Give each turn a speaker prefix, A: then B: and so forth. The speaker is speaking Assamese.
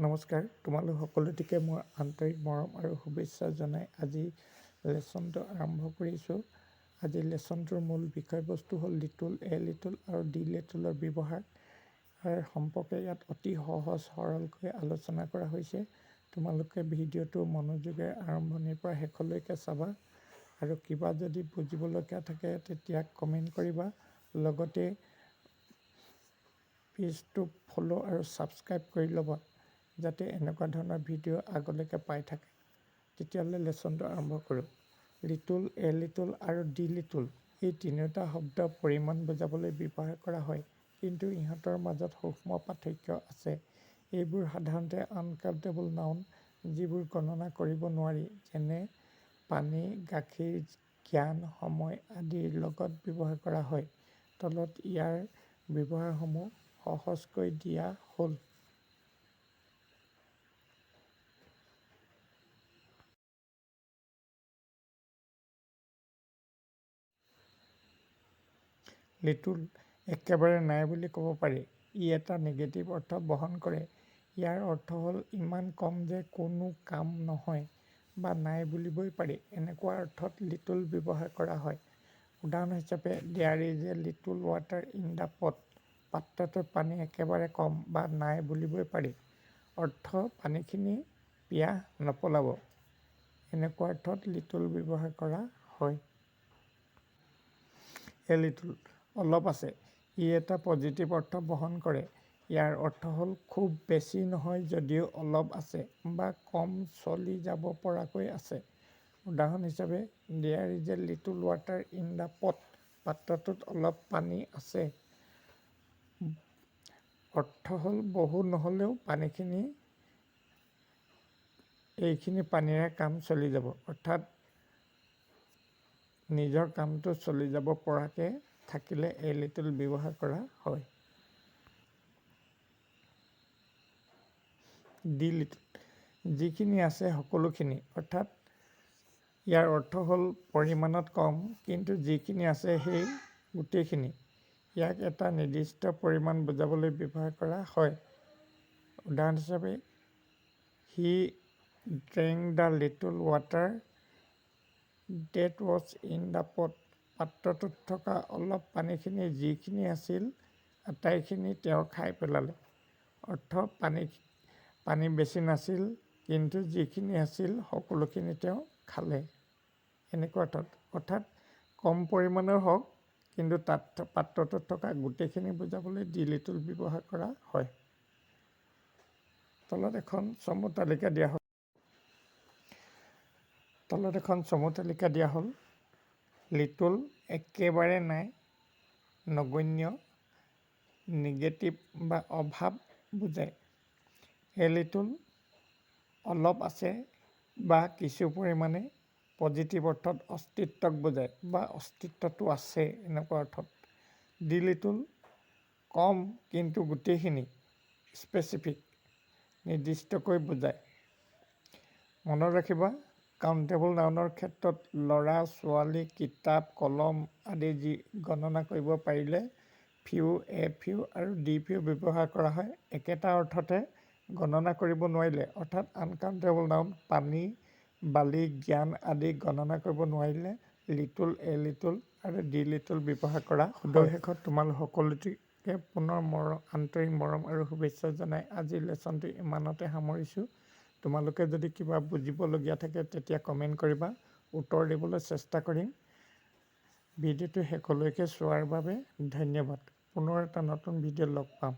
A: নমস্কাৰ, তোমালোক সকলোটিকে মোৰ আন্তৰিক মৰম আৰু শুভেচ্ছা জনাই আজি লেচনটো আৰম্ভ কৰিছোঁ। আজি লেচনটোৰ মূল বিষয়বস্তু হ'ল লিটল, এ লিটল আৰু ডি লিটলৰ ব্যৱহাৰ সম্পৰ্কে ইয়াত অতি সহজ সৰলকৈ আলোচনা কৰা হৈছে। তোমালোকে ভিডিঅ'টো মনোযোগেৰে আৰম্ভণিৰ পৰা শেষলৈকে চাবা আৰু কিবা যদি বুজিবলগীয়া থাকে তেতিয়া কমেণ্ট কৰিবা। লগতে পেজটো ফ'ল' আৰু ছাবস্ক্ৰাইব কৰি ল'বা যাতে এনেকুৱা ধৰণৰ ভিডিঅ' আগলৈকে পাই থাকে। তেতিয়াহ'লে লেচনটো আৰম্ভ কৰোঁ। লিটল, এ লিটল আৰু ডি লিটল এই তিনিওটা শব্দ পৰিমাণ বুজাবলৈ ব্যৱহাৰ কৰা হয়, কিন্তু ইহঁতৰ মাজত সূক্ষ্ম পাৰ্থক্য আছে। এইবোৰ সাধাৰণতে আনকাউণ্টেবল নাউন, যিবোৰ গণনা কৰিব নোৱাৰি, যেনে পানী, গাখীৰ, জ্ঞান, সময় আদিৰ লগত ব্যৱহাৰ কৰা হয়। তলত ইয়াৰ ব্যৱহাৰসমূহ সহজকৈ দিয়া হ'ল। লিটল একেবাৰে নাই বুলি ক'ব পাৰি। ই এটা নেগেটিভ অৰ্থ বহন কৰে। ইয়াৰ অৰ্থ হ'ল ইমান কম যে কোনো কাম নহয় বা নাই বুলিবই পাৰি। এনেকুৱা অৰ্থত লিটল ব্যৱহাৰ কৰা হয়। উদাহৰণ হিচাপে, there is a little water in the pot. পাত্ৰটোত পানী একেবাৰে কম বা নাই বুলিবই পাৰি। অৰ্থ পানীখিনি পিয়াহ নপলাব। এনেকুৱা অৰ্থত লিটল ব্যৱহাৰ কৰা হয়। এ লিটল অলপ আছে। ই এটা পজিটিভ অৰ্থ বহন কৰে। ইয়াৰ অৰ্থ হ'ল খুব বেছি নহয় যদিও অলপ আছে বা কম চলি যাব পৰাকৈ আছে। উদাহৰণ হিচাপে, there is a little water in the pot. পাত্ৰটোত অলপ পানী আছে। অৰ্থ হ'ল বহু নহ'লেও এইখিনি পানীৰে কাম চলি যাব। অৰ্থাৎ নিজৰ কামটো চলি যাব পৰাকৈ থাকিলে এ লিটল ব্যৱহাৰ কৰা হয়। ডি লিটল যিখিনি আছে সকলোখিনি। অৰ্থাৎ ইয়াৰ অৰ্থ হ'ল পৰিমাণত কম, কিন্তু যিখিনি আছে সেই গোটেইখিনি। ইয়াক এটা নিৰ্দিষ্ট পৰিমাণ বুজাবলৈ ব্যৱহাৰ কৰা হয়। উদাহৰণ হিচাপে, he drank the little water that was in the pot. পাত্ৰটোত থকা অলপ পানীখিনি যিখিনি আছিল আটাইখিনি তেওঁ খাই পেলালে। অৰ্থ পানী বেছি নাছিল, কিন্তু যিখিনি আছিল সকলোখিনি তেওঁ খালে। এনেকুৱা অৰ্থত কম পৰিমাণৰ হওক, কিন্তু পাত্ৰটোত থকা গোটেইখিনি বুজাবলৈ ডি লিটল ব্যৱহাৰ কৰা হয়। তলত এখন চমু তালিকা দিয়া হ'ল। লিটল একেবাৰে নাই, নগণ্য, নেগেটিভ বা অভাৱ বুজায়। এ লিটল অলপ আছে বা কিছু পৰিমাণে, পজিটিভ অৰ্থত অস্তিত্বক বুজায় বা অস্তিত্বটো আছে এনেকুৱা অৰ্থত। ডি লিটল কম কিন্তু গোটেইখিনি, স্পেচিফিক, নিৰ্দিষ্টকৈ বুজায়। মনত ৰাখিবা, কাউণ্টেবল নাউনৰ ক্ষেত্ৰত ল'ৰা, ছোৱালী, কিতাপ, কলম আদি গণনা কৰিব পাৰিলে ফিউ, এ ফিউ আৰু ডি ফিউ ব্যৱহাৰ কৰা হয়। একেটা অৰ্থতে গণনা কৰিব নোৱাৰিলে, অৰ্থাৎ আনকাউণ্টেবল নাউন, পানী, বালি, জ্ঞান আদি গণনা কৰিব নোৱাৰিলে লিটল, এ লিটল আৰু ডি লিটল ব্যৱহাৰ কৰা হয়। শেষত তোমালোক সকলোটিকে পুনৰ আন্তৰিক মৰম আৰু শুভেচ্ছা জনাই আজিৰ লেচনটো ইমানতে সামৰিছোঁ। তোমালোকে যদি কিবা বুজিবলগীয়া থাকে তেতিয়া কমেণ্ট কৰিবা, উত্তৰ দিবলৈ চেষ্টা কৰিম। ভিডিঅ'টো শেষলৈকে চোৱাৰ বাবে ধন্যবাদ। পুনৰ এটা নতুন ভিডিঅ'ত লগ পাম।